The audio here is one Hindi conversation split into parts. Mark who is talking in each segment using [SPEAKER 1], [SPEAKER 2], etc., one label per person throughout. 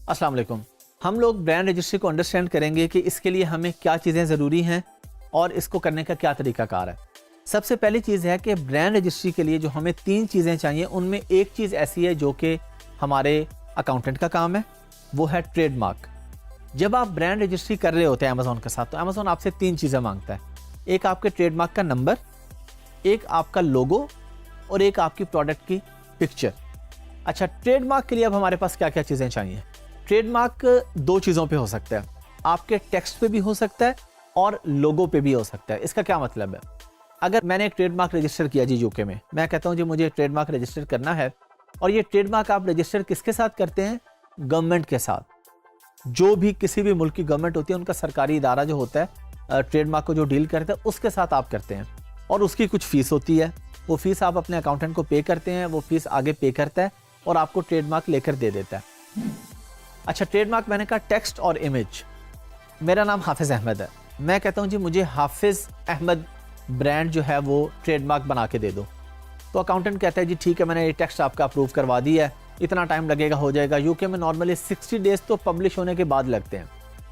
[SPEAKER 1] अस्सलाम वालेकुम। हम लोग ब्रांड रजिस्ट्री को अंडरस्टैंड करेंगे कि इसके लिए हमें क्या चीज़ें ज़रूरी हैं और इसको करने का क्या तरीकाकार है। सबसे पहली चीज़ है कि ब्रांड रजिस्ट्री के लिए जो हमें 3 चीज़ें चाहिए, उनमें एक चीज़ ऐसी है जो कि हमारे अकाउंटेंट का काम है, वो है ट्रेडमार्क। जब आप ब्रांड रजिस्ट्री कर रहे होते हैं अमेज़ॉन के साथ, तो अमेज़ॉन आपसे 3 चीज़ें मांगता है। एक आपके ट्रेडमार्क का नंबर, एक आपका लोगो और एक आपकी प्रोडक्ट की पिक्चर। अच्छा, ट्रेडमार्क के लिए अब हमारे पास क्या क्या चीज़ें चाहिए। ट्रेडमार्क 2 चीज़ों पे हो सकता है, आपके टेक्स्ट पे भी हो सकता है और लोगो पे भी हो सकता है। इसका क्या मतलब है, अगर मैंने एक ट्रेडमार्क रजिस्टर किया जी यूके में, मैं कहता हूँ जी मुझे ट्रेडमार्क रजिस्टर करना है, और ये ट्रेडमार्क आप रजिस्टर किसके साथ करते हैं, गवर्नमेंट के साथ। जो भी किसी भी मुल्क की गवर्नमेंट होती है, उनका सरकारी इदारा जो होता है ट्रेडमार्क को जो डील करता है, उसके साथ आप करते हैं और उसकी कुछ फीस होती है। वो फीस आप अपने अकाउंटेंट को पे करते हैं, वो फीस आगे पे करता है और आपको ट्रेडमार्क लेकर दे देता है। अच्छा, ट्रेडमार्क मैंने कहा टेक्स्ट और इमेज। मेरा नाम हाफिज़ अहमद है, मैं कहता हूँ जी मुझे हाफिज़ अहमद ब्रांड जो है वो ट्रेडमार्क बना के दे दो। तो अकाउंटेंट कहता है जी ठीक है, मैंने ये टेक्स्ट आपका अप्रूव करवा दिया है, इतना टाइम लगेगा, हो जाएगा। यूके में नॉर्मली 60 डेज़ तो पब्लिश होने के बाद लगते हैं,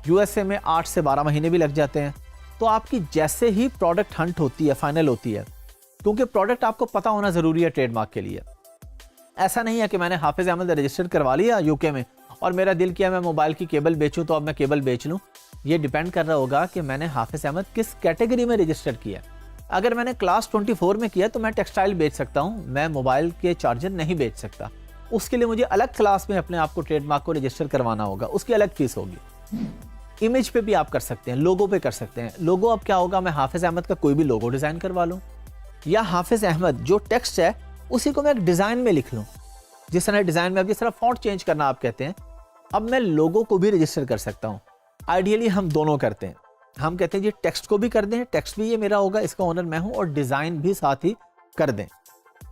[SPEAKER 1] यूएसए में 8 से 12 महीने भी लग जाते हैं। तो आपकी जैसे ही प्रोडक्ट हंट होती है, फाइनल होती है, क्योंकि प्रोडक्ट आपको पता होना ज़रूरी है ट्रेडमार्क के लिए। ऐसा नहीं है कि मैंने हाफिज़ अहमद रजिस्टर करवा लिया यूके में और मेरा दिल किया मैं मोबाइल की केबल बेचूं तो अब मैं केबल बेच लूं। ये डिपेंड कर रहा होगा कि मैंने हाफिज़ अहमद किस कैटेगरी में रजिस्टर किया। अगर मैंने क्लास 24 में किया तो मैं टेक्सटाइल बेच सकता हूं, मैं मोबाइल के चार्जर नहीं बेच सकता। उसके लिए मुझे अलग क्लास में अपने आप को ट्रेडमार्क को रजिस्टर करवाना होगा, उसकी अलग फीस होगी। इमेज पे भी आप कर सकते हैं, लोगो पे कर सकते हैं। लोगो अब क्या होगा, मैं हाफिज़ अहमद का कोई भी लोगो डिज़ाइन करवा लूँ, या हाफिज़ अहमद जो टेक्स्ट है उसी को मैं एक डिज़ाइन में लिख लूँ। जिस तरह डिज़ाइन में अब जिस तरह फॉन्ट चेंज करना आप कहते हैं, अब मैं लोगो को भी रजिस्टर कर सकता हूँ। आइडियली हम दोनों करते हैं, हम कहते हैं जी टेक्स्ट को भी कर दें, टेक्स्ट भी ये मेरा होगा, इसका ओनर मैं हूँ, और डिज़ाइन भी साथ ही कर दें।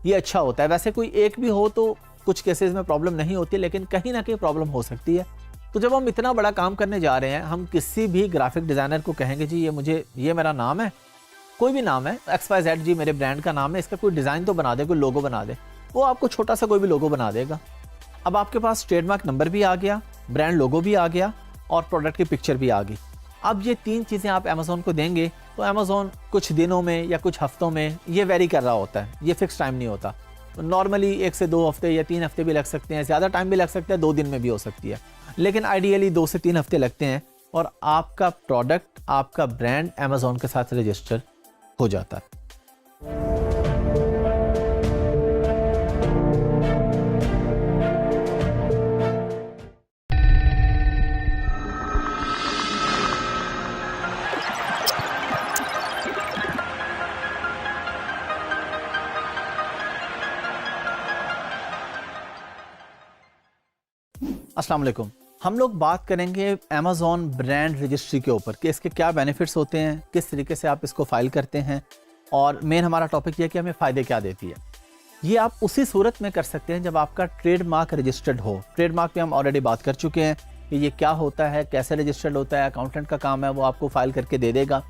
[SPEAKER 1] ये अच्छा होता है। वैसे कोई एक भी हो तो कुछ केसेस में प्रॉब्लम नहीं होती, लेकिन कहीं ना कहीं प्रॉब्लम हो सकती है। तो जब हम इतना बड़ा काम करने जा रहे हैं, हम किसी भी ग्राफिक डिज़ाइनर को कहेंगे जी ये मेरा नाम है, कोई भी नाम है, XYZ जी मेरे ब्रांड का नाम है, इसका कोई डिज़ाइन तो बना दे, कोई लोगो बना दे, वो आपको छोटा सा कोई भी लोगो बना देगा। अब आपके पास ट्रेडमार्क नंबर भी आ गया, ब्रांड लोगो भी आ गया और प्रोडक्ट की पिक्चर भी आ गई। अब ये 3 चीज़ें आप अमेज़ॉन को देंगे तो अमेज़ॉन कुछ दिनों में या कुछ हफ्तों में, ये वेरी कर रहा होता है, ये फिक्स टाइम नहीं होता। तो नॉर्मली 1 से 2 हफ्ते या 3 हफ्ते भी लग सकते हैं, ज़्यादा टाइम भी लग सकता है, 2 दिन में भी हो सकती है, लेकिन आइडियली 2 से 3 हफ्ते लगते हैं और आपका प्रोडक्ट, आपका ब्रांड अमेज़ॉन के साथ रजिस्टर हो जाता है। अस्सलाम वालेकुम। हम लोग बात करेंगे अमेज़ॉन ब्रांड रजिस्ट्री के ऊपर कि इसके क्या बेनिफिट्स होते हैं, किस तरीके से आप इसको फाइल करते हैं, और मेन हमारा टॉपिक ये है कि हमें फ़ायदे क्या देती है। ये आप उसी सूरत में कर सकते हैं जब आपका ट्रेडमार्क रजिस्टर्ड हो। ट्रेडमार्क पे हम ऑलरेडी बात कर चुके हैं कि ये क्या होता है, कैसे रजिस्टर्ड होता है, अकाउंटेंट का काम है, वो आपको फाइल करके दे देगा।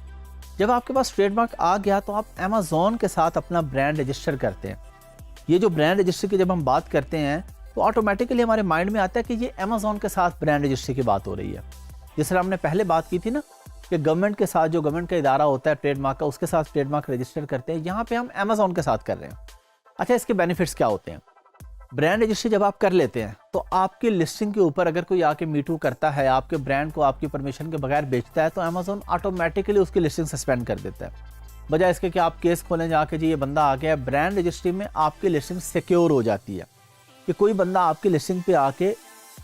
[SPEAKER 1] जब आपके पास ट्रेडमार्क आ गया तो आप अमेज़ॉन के साथ अपना ब्रांड रजिस्टर करते हैं। ये जो ब्रांड रजिस्ट्री की जब हम बात करते हैं तो ऑटोमेटिकली हमारे माइंड में आता है कि ये अमेज़ॉन के साथ ब्रांड रजिस्ट्री की बात हो रही है। जिस तरह हमने पहले बात की थी ना कि गवर्नमेंट के साथ, जो गवर्नमेंट का इदारा होता है ट्रेडमार्क का, उसके साथ ट्रेडमार्क रजिस्टर करते हैं, यहाँ पे हम अमेज़ॉन के साथ कर रहे हैं। अच्छा, इसके बेनिफिट्स क्या होते हैं। ब्रांड रजिस्ट्री जब आप कर लेते हैं तो आपकी लिस्टिंग के ऊपर अगर कोई आके मीटू करता है, आपके ब्रांड को आपकी परमिशन के बगैर बेचता है, तो अमेज़ॉन ऑटोमेटिकली उसकी लिस्टिंग सस्पेंड कर देता है। बजाय इसके कि आप केस खोलें जाके जी ये बंदा आ गया, ब्रांड रजिस्ट्री में आपकी लिस्टिंग सिक्योर हो जाती है कि कोई बंदा आपकी लिस्टिंग पे आके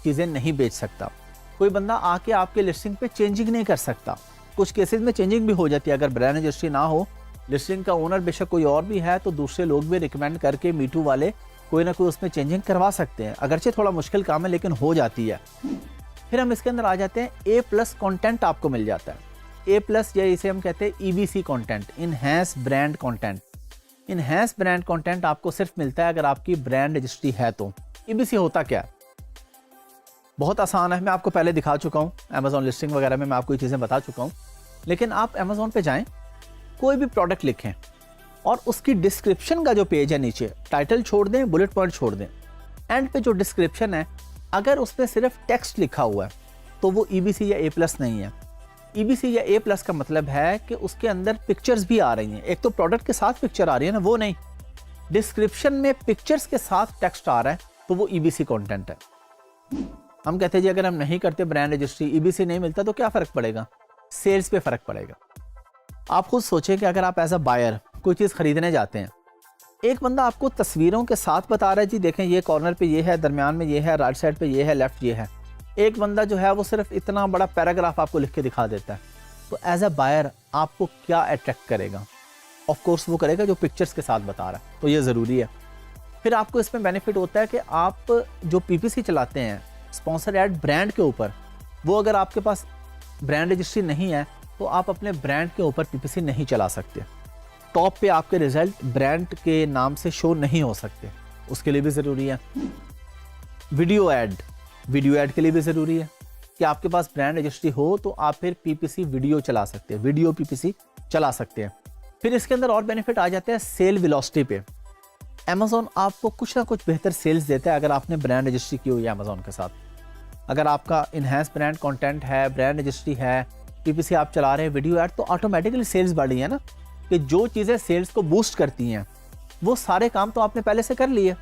[SPEAKER 1] चीज़ें नहीं बेच सकता, कोई बंदा आके आपके लिस्टिंग पे चेंजिंग नहीं कर सकता। कुछ केसेस में चेंजिंग भी हो जाती है, अगर ब्रांड रजिस्ट्री ना हो, लिस्टिंग का ओनर बेशक कोई और भी है, तो दूसरे लोग भी रिकमेंड करके मीटू वाले कोई ना कोई उसमें चेंजिंग करवा सकते हैं। अगरचे थोड़ा मुश्किल काम है लेकिन हो जाती है। फिर हम इसके अंदर आ जाते हैं, A+ कंटेंट आपको मिल जाता है। A+ या इसे हम कहते हैं EBC content, enhance brand content. Enhance brand content आपको सिर्फ मिलता है अगर आपकी ब्रांड रजिस्ट्री है तो। EBC होता क्या है, बहुत आसान है, मैं आपको पहले दिखा चुका हूँ, अमेज़ॉन लिस्टिंग वगैरह में मैं आपको ये चीज़ें बता चुका हूँ। लेकिन आप अमेज़ॉन पे जाएं, कोई भी प्रोडक्ट लिखें और उसकी डिस्क्रिप्शन का जो पेज है नीचे, टाइटल छोड़ दें, बुलेट पॉइंट छोड़ दें, एंड पे जो डिस्क्रिप्शन है, अगर उसमें सिर्फ टेक्स्ट लिखा हुआ है तो वो EBC या A+ नहीं है। EBC या A+ का मतलब है कि उसके अंदर पिक्चर्स भी आ रही हैं। एक तो प्रोडक्ट के साथ पिक्चर आ रही है ना, वो नहीं, डिस्क्रिप्शन में पिक्चर्स के साथ टेक्स्ट आ रहा है तो वो EBC कंटेंट है। हम कहते हैं जी अगर हम नहीं करते ब्रांड रजिस्ट्री, EBC नहीं मिलता तो क्या फ़र्क पड़ेगा? सेल्स पे फ़र्क पड़ेगा। आप खुद सोचें कि अगर आप एज अ बायर कोई चीज़ ख़रीदने जाते हैं, एक बंदा आपको तस्वीरों के साथ बता रहा है जी देखें ये कॉर्नर पे ये है, दरमियान में ये है, राइट साइड पे ये है, लेफ्ट ये है। एक बंदा जो है वो सिर्फ इतना बड़ा पैराग्राफ आपको लिख के दिखा देता है। तो एज अ बायर आपको क्या अट्रैक्ट करेगा? ऑफ कोर्स वो करेगा जो पिक्चर्स के साथ बता रहा है, तो ये ज़रूरी है। फिर आपको इसमें बेनिफिट होता है कि आप जो PPC चलाते हैं स्पॉन्सर एड ब्रांड के ऊपर, वो अगर आपके पास ब्रांड रजिस्ट्री नहीं है तो आप अपने ब्रांड के ऊपर PPC नहीं चला सकते। टॉप पे आपके रिजल्ट ब्रांड के नाम से शो नहीं हो सकते, उसके लिए भी ज़रूरी है। वीडियो ऐड के लिए भी ज़रूरी है कि आपके पास ब्रांड रजिस्ट्री हो तो आप फिर PPC वीडियो चला सकते हैं, वीडियो PPC चला सकते हैं। फिर इसके अंदर और बेनिफिट आ जाते हैं सेल वेलोसिटी पे। अमेज़ॉन आपको कुछ ना कुछ बेहतर सेल्स देता है अगर आपने ब्रांड रजिस्ट्री की हुई है अमेज़ॉन के साथ। अगर आपका इन्हेंस ब्रांड कंटेंट है, ब्रांड रजिस्ट्री है, PPC आप चला रहे हैं, वीडियो ऐड, तो ऑटोमेटिकली सेल्स बढ़ी है ना, कि जो चीज़ें सेल्स को बूस्ट करती हैं वो सारे काम तो आपने पहले से कर लिए।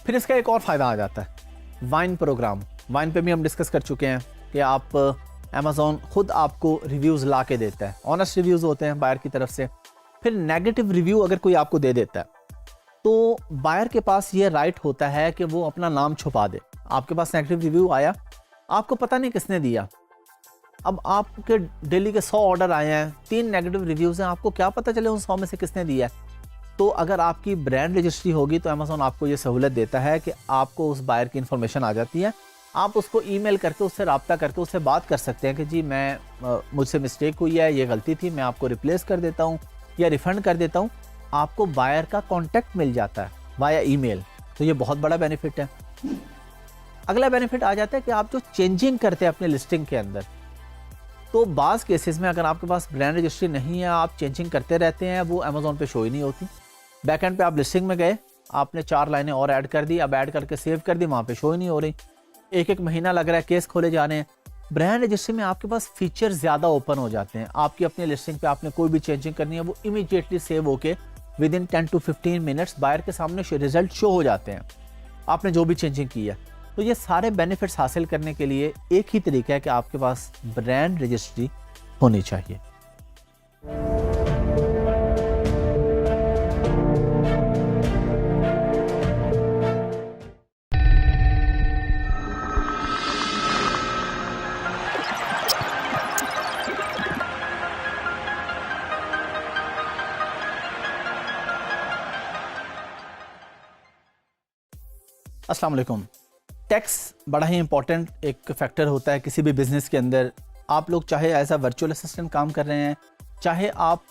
[SPEAKER 1] फिर इसका एक और फ़ायदा आ जाता है वाइन प्रोग्राम। वाइन पे भी हम डिस्कस कर चुके हैं कि आप अमेज़ॉन खुद आपको रिव्यूज़ ला के देता है, ऑनेस्ट रिव्यूज़ होते हैं बायर की तरफ से। फिर नेगेटिव रिव्यू अगर कोई आपको दे देता है तो बायर के पास ये राइट होता है कि वो अपना नाम छुपा दे। आपके पास नेगेटिव रिव्यू आया, आपको पता नहीं किसने दिया, अब आपके डेली के 100 ऑर्डर आए हैं, 3 नेगेटिव रिव्यूज़ हैं, आपको क्या पता चले उन 100 में से किसने दिया है? तो अगर आपकी ब्रांड रजिस्ट्री होगी तो अमेज़ॉन आपको ये सहूलत देता है कि आपको उस बायर की इन्फॉर्मेशन आ जाती है, आप उसको ईमेल करके उससे रब्ता करके उससे बात कर सकते हैं कि जी मुझसे मिस्टेक हुई है, ये गलती थी, मैं आपको रिप्लेस कर देता हूँ या रिफ़ंड कर देता हूँ। आपको बायर का कॉन्टैक्ट मिल जाता है वाया ईमेल, तो ये बहुत बड़ा बेनिफिट है। अगला बेनिफिट आ जाता है कि आप जो चेंजिंग करते हैं अपने लिस्टिंग के अंदर, तो बाज़ केसेस में अगर आपके पास ब्रांड रजिस्ट्री नहीं है, आप चेंजिंग करते रहते हैं, वो अमेज़ॉन पे शो ही नहीं होती। बैकएंड पे आप लिस्टिंग में गए, आपने 4 लाइनें और ऐड कर दी, अब ऐड करके सेव कर दी, वहाँ पे शो ही नहीं हो रही। एक महीना लग रहा है, केस खोले जा रहे हैं। ब्रांड रजिस्ट्री में आपके पास फीचर ज़्यादा ओपन हो जाते हैं। आपकी अपनी लिस्टिंग पे आपने कोई भी चेंजिंग करनी है, वो इमीडिएटली सेव होके विदिन 10 to 15 मिनट्स बायर के सामने रिजल्ट शो हो जाते हैं, आपने जो भी चेंजिंग की है। तो ये सारे बेनिफिट्स हासिल करने के लिए एक ही तरीका है कि आपके पास ब्रांड रजिस्ट्री होनी चाहिए। अस्सलाम वालेकुम। टैक्स बड़ा ही इंपॉर्टेंट एक फैक्टर होता है किसी भी बिज़नेस के अंदर। आप लोग चाहे एज अ वर्चुअल असिस्टेंट काम कर रहे हैं, चाहे आप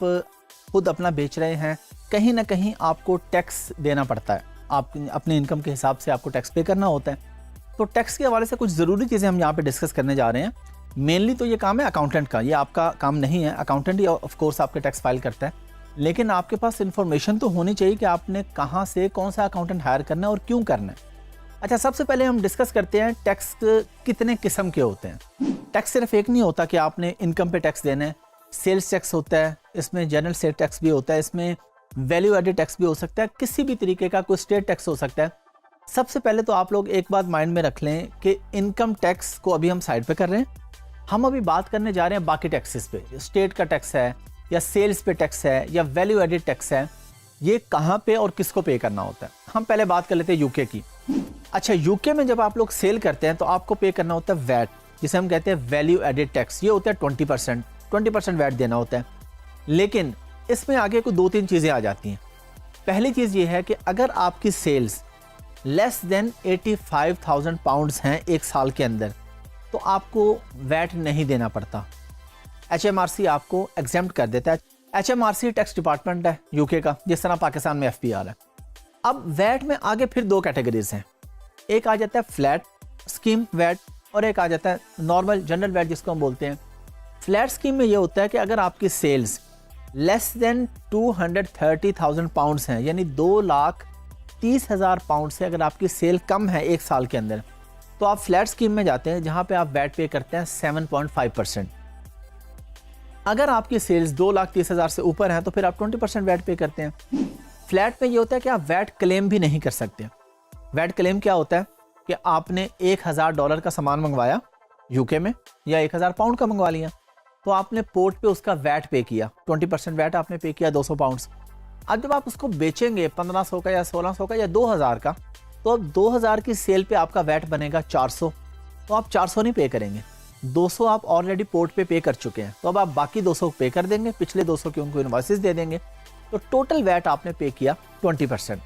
[SPEAKER 1] खुद अपना बेच रहे हैं, कहीं ना कहीं आपको टैक्स देना पड़ता है। आप अपनी इनकम के हिसाब से आपको टैक्स पे करना होता है। तो टैक्स के हवाले से कुछ ज़रूरी चीज़ें हम यहाँ पे डिस्कस करने जा रहे हैं। मेनली तो ये काम है अकाउंटेंट का, ये आपका काम नहीं है। अकाउंटेंट ही ऑफ कोर्स आपके टैक्स फाइल करता है, लेकिन आपके पास इन्फॉर्मेशन तो होनी चाहिए कि आपने कहाँ से कौन सा अकाउंटेंट हायर करना है और क्यों करना है। अच्छा, सबसे पहले हम डिस्कस करते हैं टैक्स कितने किस्म के होते हैं। टैक्स सिर्फ एक नहीं होता कि आपने इनकम पे टैक्स देना है। सेल्स टैक्स होता है, इसमें जनरल स्टेट टैक्स भी होता है, इसमें वैल्यू एडेड टैक्स भी हो सकता है, किसी भी तरीके का कोई स्टेट टैक्स हो सकता है। सबसे पहले तो आप लोग एक बात माइंड में रख लें कि इनकम टैक्स को अभी हम साइड पे कर रहे हैं, हम अभी बात करने जा रहे हैं बाकी टैक्सेस पे। स्टेट का टैक्स है या सेल्स पे टैक्स है या वैल्यू एडेड टैक्स है, ये कहाँ पे और किसको पे करना होता है। हम पहले बात कर लेते हैं यूके की। अच्छा, यूके में जब आप लोग सेल करते हैं तो आपको पे करना होता है वैट, जिसे हम कहते हैं वैल्यू एडेड टैक्स। ये होता है 20% वैट देना होता है। लेकिन इसमें आगे को 2-3 चीज़ें आ जाती हैं। पहली चीज़ ये है कि अगर आपकी सेल्स लेस देन 85,000 पाउंड्स हैं एक साल के अंदर, तो आपको वैट नहीं देना पड़ता। HMRC आपको एग्जेम्प्ट कर देता है। HMRC टैक्स डिपार्टमेंट है यूके का, जिस तरह पाकिस्तान में FPR है। अब वैट में आगे फिर 2 कैटेगरीज हैं। एक आ जाता है फ्लैट स्कीम वैट और एक आ जाता है नॉर्मल जनरल वैट, जिसको हम बोलते हैं। फ्लैट स्कीम में ये होता है कि अगर आपकी सेल्स लेस देन 230,000 पाउंड्स हैं, यानी 2,30,000 पाउंड से अगर आपकी सेल कम है एक साल के अंदर, तो आप फ्लैट स्कीम में जाते हैं जहां पे आप वैट पे करते हैं 7.5%। अगर आपकी सेल्स 2,30,000 से ऊपर है तो फिर आप 20% वैट पे करते हैं। फ्लैट में ये होता है कि आप वैट क्लेम भी नहीं कर सकते। वैट क्लेम क्या होता है कि आपने $1,000 का सामान मंगवाया यूके में या 1,000 पाउंड का मंगवा लिया, तो आपने पोर्ट पे उसका वैट पे किया, 20% वैट आपने पे किया 200 पाउंड्स। अब जब आप उसको बेचेंगे 1,500 का या 1,600 का या 2,000 का, तो अब 2,000 की सेल पे आपका वैट बनेगा 400, तो आप 400 नहीं पे करेंगे, 200 आप ऑलरेडी पोर्ट पे पे कर चुके हैं, तो अब आप बाकी 200 पे कर देंगे, पिछले 200 के उनको इनवॉइसेस दे देंगे, तो टोटल वैट आपने पे किया 20%।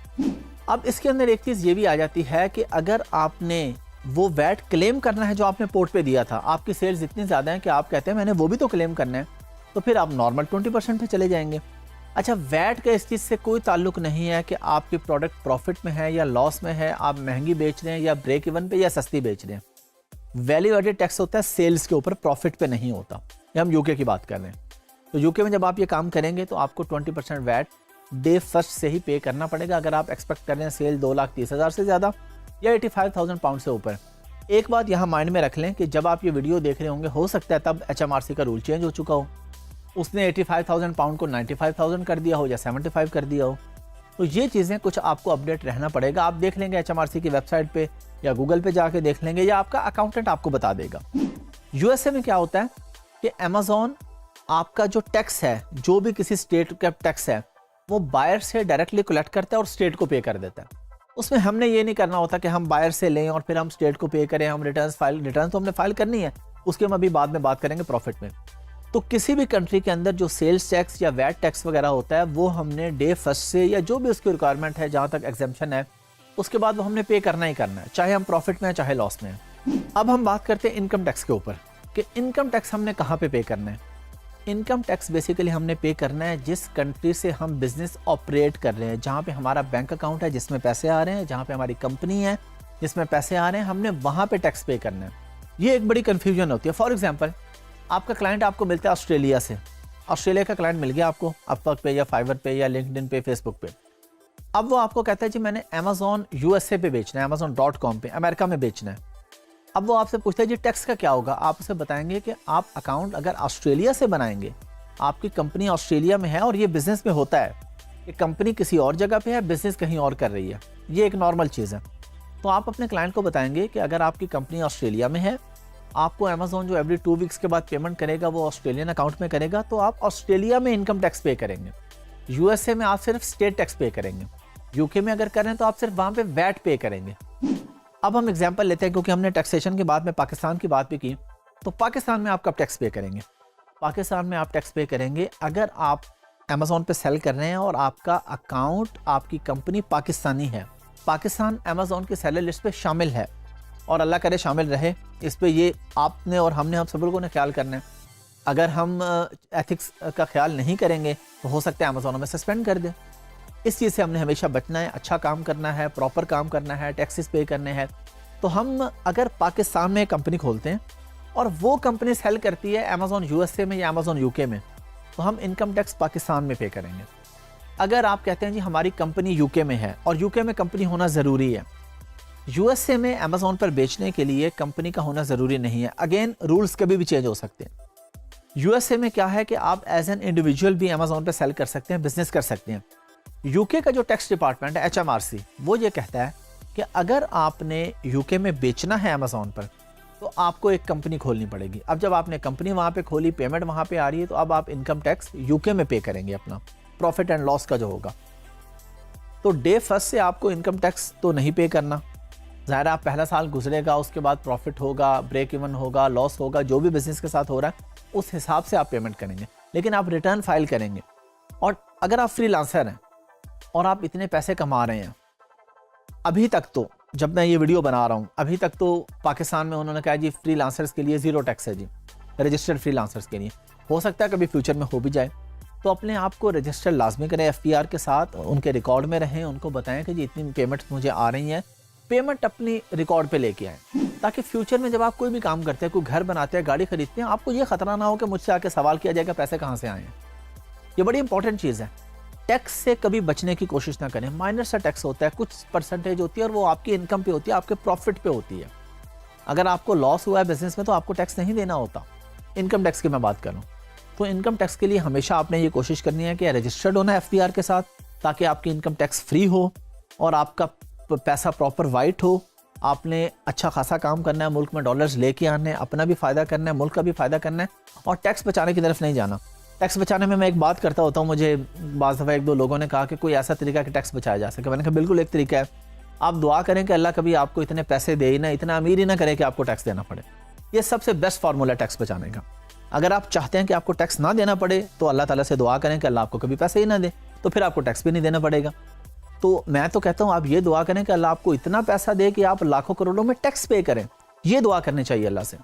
[SPEAKER 1] अब इसके अंदर एक चीज़ ये भी आ जाती है कि अगर आपने वो वैट क्लेम करना है जो आपने पोर्ट पे दिया था, आपकी सेल्स इतनी ज़्यादा है कि आप कहते हैं मैंने वो भी तो क्लेम करना है, तो फिर आप नॉर्मल 20% पे चले जाएंगे। अच्छा, वैट का इस चीज़ से कोई ताल्लुक नहीं है कि आपकी प्रोडक्ट प्रॉफिट में है या लॉस में है, आप महंगी बेच रहे हैं या ब्रेक इवन पे या सस्ती बेच रहे हैं। वैल्यू एडेड टैक्स होता है सेल्स के ऊपर, प्रॉफिट पे नहीं होता। ये हम यूके की बात कर रहे हैं। तो यूके में जब आप ये काम करेंगे तो आपको 20% वैट डे फर्स्ट से ही पे करना पड़ेगा अगर आप एक्सपेक्ट कर रहे हैं सेल 2,30,000 से ज़्यादा या 85,000 पाउंड से ऊपर। एक बात यहाँ माइंड में रख लें कि जब आप ये वीडियो देख रहे होंगे, हो सकता है तब HMRC का रूल चेंज हो चुका हो, उसने 85,000 पाउंड को 95,000 कर दिया हो या 75 कर दिया हो। तो ये चीज़ें कुछ आपको अपडेट रहना पड़ेगा। आप देख लेंगे HMRC की वेबसाइट पे या गूगल पे जाके देख लेंगे या आपका अकाउंटेंट आपको बता देगा। USA में क्या होता है कि अमेजोन आपका जो टैक्स है, जो भी किसी स्टेट का टैक्स है, वो बायर से डायरेक्टली कलेक्ट करता है और स्टेट को पे कर देता है। उसमें हमने ये नहीं करना होता कि हम बायर से लें और फिर हम स्टेट को पे करें, हम रिटर्न तो हमने फाइल करनी है, उसके हम अभी बाद में बात करेंगे प्रॉफिट में। तो किसी भी कंट्री के अंदर जो सेल्स टैक्स या वैट टैक्स वगैरह होता है वो हमने डे फर्स्ट से या जो भी उसकी रिक्वायरमेंट है, जहाँ तक एग्जेम्पशन है, उसके बाद वो हमने पे करना ही करना है, चाहे हम प्रॉफिट में हैं चाहे लॉस में हैं। अब हम बात करते हैं इनकम टैक्स के ऊपर कि इनकम टैक्स हमने कहाँ पे करना है। इनकम टैक्स बेसिकली हमने पे करना है जिस कंट्री से हम बिजनेस ऑपरेट कर रहे हैं, जहाँ पे हमारा बैंक अकाउंट है जिसमें पैसे आ रहे हैं, जहाँ पे हमारी कंपनी है जिसमें पैसे आ रहे हैं, हमने वहाँ पे टैक्स पे करना है। ये एक बड़ी कन्फ्यूजन होती है। फॉर एग्जाम्पल, आपका क्लाइंट आपको मिलता है ऑस्ट्रेलिया से, ऑस्ट्रेलिया का क्लाइंट मिल गया आपको अपवर्क पे या फाइवर पे या लिंक्डइन पे, फेसबुक पे। अब वो आपको कहता है जी मैंने अमेजोन USA पे बेचना है, amazon.com पे अमेरिका में बेचना है। अब वो आपसे पूछता है जी टैक्स का क्या होगा। आप उसे बताएंगे कि आप अकाउंट अगर ऑस्ट्रेलिया से बनाएंगे, आपकी कंपनी ऑस्ट्रेलिया में है और ये बिजनेस में होता है कि कंपनी किसी और जगह पे है, बिजनेस कहीं और कर रही है, ये एक नॉर्मल चीज़ है। तो आप अपने क्लाइंट को बताएंगे कि अगर आपकी कंपनी ऑस्ट्रेलिया में है, आपको अमेजोन जो एवरी 2 वीक्स के बाद पेमेंट करेगा वो ऑस्ट्रेलियन अकाउंट में करेगा, तो आप ऑस्ट्रेलिया में इनकम टैक्स पे करेंगे। USA में आप सिर्फ स्टेट टैक्स पे करेंगे। UK में अगर करें तो आप सिर्फ वहाँ पे वैट पे करेंगे। अब हम एग्जांपल लेते हैं, क्योंकि हमने टैक्सेशन के बाद में पाकिस्तान की बात भी की, तो पाकिस्तान में आप कब टैक्स पे करेंगे। पाकिस्तान में आप टैक्स पे करेंगे अगर आप अमेजोन पे सेल कर रहे हैं और आपका अकाउंट, आपकी कंपनी पाकिस्तानी है, पाकिस्तान अमेजोन की सेलर लिस्ट पे शामिल है, और अल्लाह करे शामिल रहे। इस पे ये आपने और हमने, हम सब लोगों ने ख्याल करना है। अगर हम एथिक्स का ख्याल नहीं करेंगे तो हो सकता है अमेजोन में सस्पेंड कर दे। इस चीज़ से हमने हमेशा बचना है, अच्छा काम करना है, प्रॉपर काम करना है, टैक्सेस पे करने हैं। तो हम अगर पाकिस्तान में कंपनी खोलते हैं और वो कंपनी सेल करती है अमेजोन USA में या अमेजोन UK में, तो हम इनकम टैक्स पाकिस्तान में पे करेंगे। अगर आप कहते हैं जी हमारी कंपनी UK में है और UK में कंपनी होना ज़रूरी है, USA में अमेजोन पर बेचने के लिए कंपनी का होना ज़रूरी नहीं है। अगेन रूल्स कभी भी चेंज हो सकते हैं। USA में क्या है कि आप एज एन इंडिविजुअल भी अमेजोन पर सेल कर सकते हैं, बिजनेस कर सकते हैं। UK का जो टैक्स डिपार्टमेंट है HMRC, वो ये कहता है कि अगर आपने UK में बेचना है अमेजोन पर, तो आपको एक कंपनी खोलनी पड़ेगी। अब जब आपने कंपनी वहाँ पे खोली, पेमेंट वहाँ पे आ रही है, तो अब आप इनकम टैक्स UK में पे करेंगे अपना प्रॉफिट एंड लॉस का जो होगा। तो डे फर्स्ट से आपको इनकम टैक्स तो नहीं पे करना। ज़ाहिर आप पहला साल गुजरेगा, उसके बाद प्रॉफिट होगा, ब्रेक इवन होगा, लॉस होगा, जो भी बिजनेस के साथ हो रहा है उस हिसाब से आप पेमेंट करेंगे, लेकिन आप रिटर्न फाइल करेंगे। और अगर आप फ्रीलांसर हैं और आप इतने पैसे कमा रहे हैं, अभी तक तो जब मैं ये वीडियो बना रहा हूँ, अभी तक तो पाकिस्तान में उन्होंने कहा जी फ्रीलांसर्स के लिए 0 टैक्स है जी, रजिस्टर्ड फ्रीलांसर्स के लिए। हो सकता है कभी फ्यूचर में हो भी जाए, तो अपने आप को रजिस्टर लाजमी करें FPR के साथ, उनके रिकॉर्ड में रहें, उनको बताएं कि जी इतनी पेमेंट्स मुझे आ रही हैं, पेमेंट अपनी रिकॉर्ड पे लेके आएँ, ताकि फ्यूचर में जब आप कोई भी काम करते हैं, कोई घर बनाते हैं, गाड़ी खरीदते हैं, आपको ये खतरा ना हो कि मुझसे आके सवाल किया जाएगा पैसे कहाँ से आए हैं। ये बड़ी इंपॉर्टेंट चीज़ है। टैक्स से कभी बचने की कोशिश ना करें। माइनर सा टैक्स होता है, कुछ परसेंटेज होती है और वो आपकी इनकम पे होती है, आपके प्रॉफिट पे होती है। अगर आपको लॉस हुआ है बिजनेस में तो आपको टैक्स नहीं देना होता। इनकम टैक्स की मैं बात करूँ तो इनकम टैक्स के लिए हमेशा आपने ये कोशिश करनी है कि रजिस्टर्ड होना FBR के साथ, ताकि आपकी इनकम टैक्स फ्री हो और आपका पैसा प्रॉपर वाइट हो। आपने अच्छा खासा काम करना है, मुल्क में डॉलर्स लेके आने हैं, अपना भी फ़ायदा करना है, मुल्क का भी फ़ायदा करना है और टैक्स बचाने की तरफ नहीं जाना। टैक्स बचाने में मैं एक बात करता होता हूँ, मुझे बाज़ दफ़ा 1-2 लोगों ने कहा कि कोई ऐसा तरीका कि टैक्स बचाया जा सके। मैंने कहा बिल्कुल एक तरीका है, आप दुआ करें कि अल्लाह कभी आपको इतने पैसे दे ही ना, इतना अमीर ही ना करे कि आपको टैक्स देना पड़े। ये सबसे बेस्ट फार्मूला टैक्स बचाने का। अगर आप चाहते हैं कि आपको टैक्स ना देना पड़े तो अल्लाह ताला से दुआ करें कि अल्लाह आपको कभी पैसे ही ना दे, तो फिर आपको टैक्स भी नहीं देना पड़ेगा। तो मैं तो कहता हूँ आप ये दुआ करें कि अल्लाह आपको इतना पैसा दे कि आप लाखों करोड़ों में टैक्स पे करें। ये दुआ करनी चाहिए अल्लाह से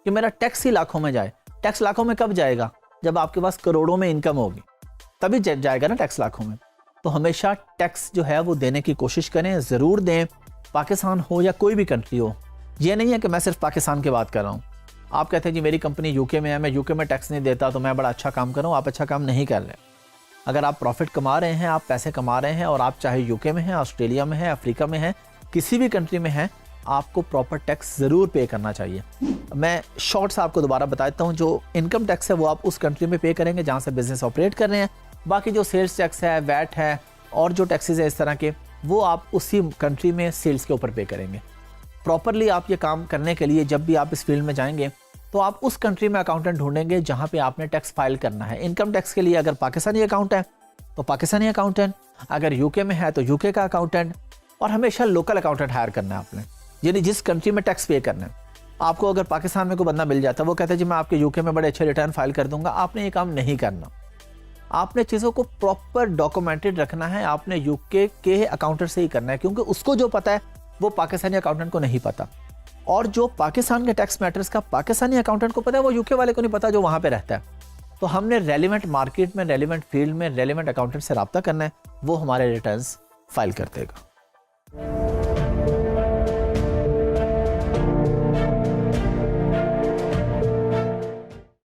[SPEAKER 1] कि मेरा टैक्स ही लाखों में जाए। टैक्स लाखों में कब जाएगा? जब आपके पास करोड़ों में इनकम होगी, तभी जाएगा ना टैक्स लाखों में। तो हमेशा टैक्स जो है वो देने की कोशिश करें, ज़रूर दें, पाकिस्तान हो या कोई भी कंट्री हो। ये नहीं है कि मैं सिर्फ पाकिस्तान की बात कर रहा हूँ। आप कहते हैं जी मेरी कंपनी यूके में है, मैं यूके में टैक्स नहीं देता तो मैं बड़ा अच्छा काम कर रहा हूँ। आप अच्छा काम नहीं कर रहे। अगर आप प्रॉफिट कमा रहे हैं, आप पैसे कमा रहे हैं और आप चाहे यूके में हैं, ऑस्ट्रेलिया में हैं, अफ्रीका में हैं, किसी भी कंट्री में हैं, आपको प्रॉपर टैक्स ज़रूर पे करना चाहिए। मैं शॉर्ट से आपको दोबारा बता देता हूँ, जो इनकम टैक्स है वो आप उस कंट्री में पे करेंगे जहाँ से बिज़नेस ऑपरेट कर रहे हैं। बाकी जो सेल्स टैक्स है, वैट है और जो टैक्सेस है इस तरह के, वो आप उसी कंट्री में सेल्स के ऊपर पे करेंगे। प्रॉपरली आप ये काम करने के लिए जब भी आप इस फील्ड में जाएंगे तो आप उस कंट्री में अकाउंटेंट ढूंढेंगे जहाँ पे आपने टैक्स फाइल करना है। इनकम टैक्स के लिए अगर पाकिस्तानी अकाउंट है तो पाकिस्तानी अकाउंटेंट, अगर यूके में है तो यूके का अकाउंटेंट, और हमेशा लोकल अकाउंटेंट हायर करना है आपने, यानी जिस कंट्री में टैक्स पे करना है। आपको अगर पाकिस्तान में कोई बंदा मिल जाता है, वो कहता है जी मैं आपके यूके में बड़े अच्छे रिटर्न फाइल कर दूंगा, आपने ये काम नहीं करना। आपने चीज़ों को प्रॉपर डॉक्यूमेंटेड रखना है, आपने यूके के अकाउंटेंट से ही करना है, क्योंकि उसको जो पता है वो पाकिस्तानी अकाउंटेंट को नहीं पता, और जो पाकिस्तान के टैक्स मैटर्स का पाकिस्तानी अकाउंटेंट को पता है वो यूके वाले को नहीं पता जो वहाँ पे रहता है। तो हमने रेलिवेंट मार्केट में, रेलिवेंट फील्ड में, रेलिवेंट अकाउंटेंट से रब्ता करना है, वो हमारे रिटर्न्स फाइल कर देगा।